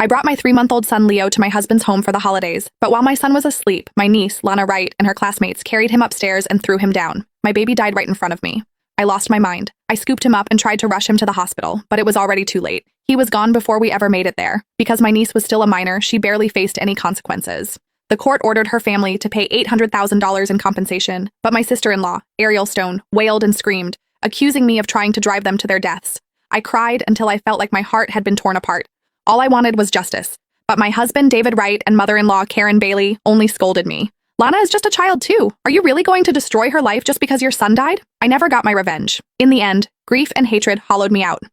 I brought my 3-month-old son Leo to my husband's home for the holidays, but while my son was asleep, my niece, Lana Wright, and her classmates carried him upstairs and threw him down. My baby died right in front of me. I lost my mind. I scooped him up and tried to rush him to the hospital, but it was already too late. He was gone before we ever made it there. Because my niece was still a minor, she barely faced any consequences. The court ordered her family to pay $800,000 in compensation, but my sister-in-law, Ariel Stone, wailed and screamed, accusing me of trying to drive them to their deaths. I cried until I felt like my heart had been torn apart. All I wanted was justice. But my husband, David Wright, and mother-in-law, Karen Bailey, only scolded me. Lana is just a child too. Are you really going to destroy her life just because your son died? I never got my revenge. In the end, grief and hatred hollowed me out.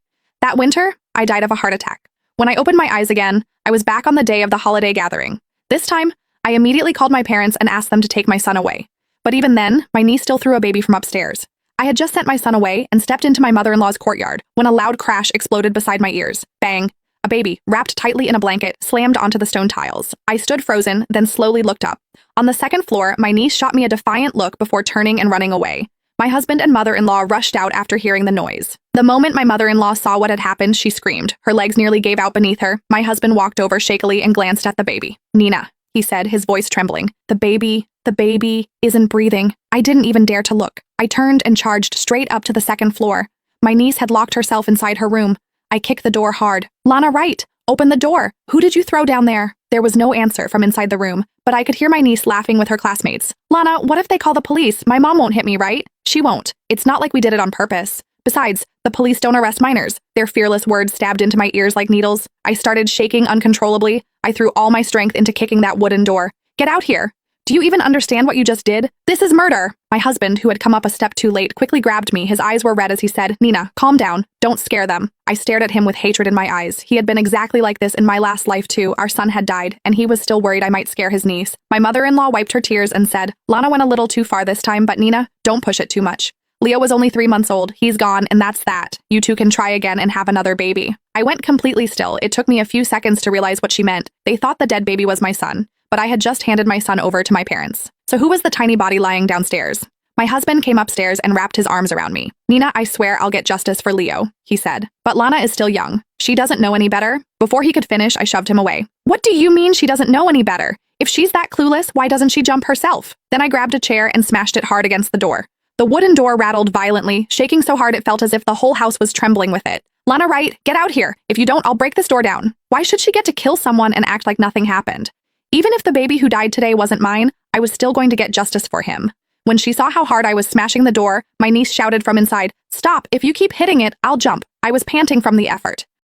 That winter, I died of a heart attack. When I opened my eyes again, I was back on the day of the holiday gathering. This time, I immediately called my parents and asked them to take my son away. But even then, my niece still threw a baby from upstairs. I had just sent my son away and stepped into my mother-in-law's courtyard when a loud crash exploded beside my ears. Bang! A baby, wrapped tightly in a blanket, slammed onto the stone tiles. I stood frozen, then slowly looked up. On the second floor, my niece shot me a defiant look before turning and running away. My husband and mother-in-law rushed out after hearing the noise. The moment my mother-in-law saw what had happened, she screamed. Her legs nearly gave out beneath her. My husband walked over shakily and glanced at the baby. "Nina," he said, his voice trembling. The baby isn't breathing." I didn't even dare to look. I turned and charged straight up to the second floor. My niece had locked herself inside her room. I kicked the door hard. "Lana Wright, open the door. Who did you throw down there?" There was no answer from inside the room, but I could hear my niece laughing with her classmates. "Lana, what if they call the police? My mom won't hit me, right?" "She won't. It's not like we did it on purpose. Besides, the police don't arrest minors." Their fearless words stabbed into my ears like needles. I started shaking uncontrollably. I threw all my strength into kicking that wooden door. "Get out here. Do you even understand what you just did? This is murder." My husband, who had come up a step too late, quickly grabbed me. His eyes were red as he said, "Nina, calm down. Don't scare them." I stared at him with hatred in my eyes. He had been exactly like this in my last life too. Our son had died, and he was still worried I might scare his niece. My mother-in-law wiped her tears and said, "Lana went a little too far this time, but Nina, don't push it too much. Leo was only 3 months old. He's gone, and that's that. You two can try again and have another baby." I went completely still. It took me a few seconds to realize what she meant. They thought the dead baby was my son, but I had just handed my son over to my parents. So who was the tiny body lying downstairs? My husband came upstairs and wrapped his arms around me. "Nina, I swear I'll get justice for Leo," he said. "But Lana is still young. She doesn't know any better." Before he could finish, I shoved him away. "What do you mean she doesn't know any better? If she's that clueless, why doesn't she jump herself?" Then I grabbed a chair and smashed it hard against the door. The wooden door rattled violently, shaking so hard it felt as if the whole house was trembling with it. "Lana Wright, get out here. If you don't, I'll break this door down." Why should she get to kill someone and act like nothing happened? Even if the baby who died today wasn't mine, I was still going to get justice for him. When she saw how hard I was smashing the door, my niece shouted from inside, "Stop! If you keep hitting it, I'll jump." I was panting from the effort.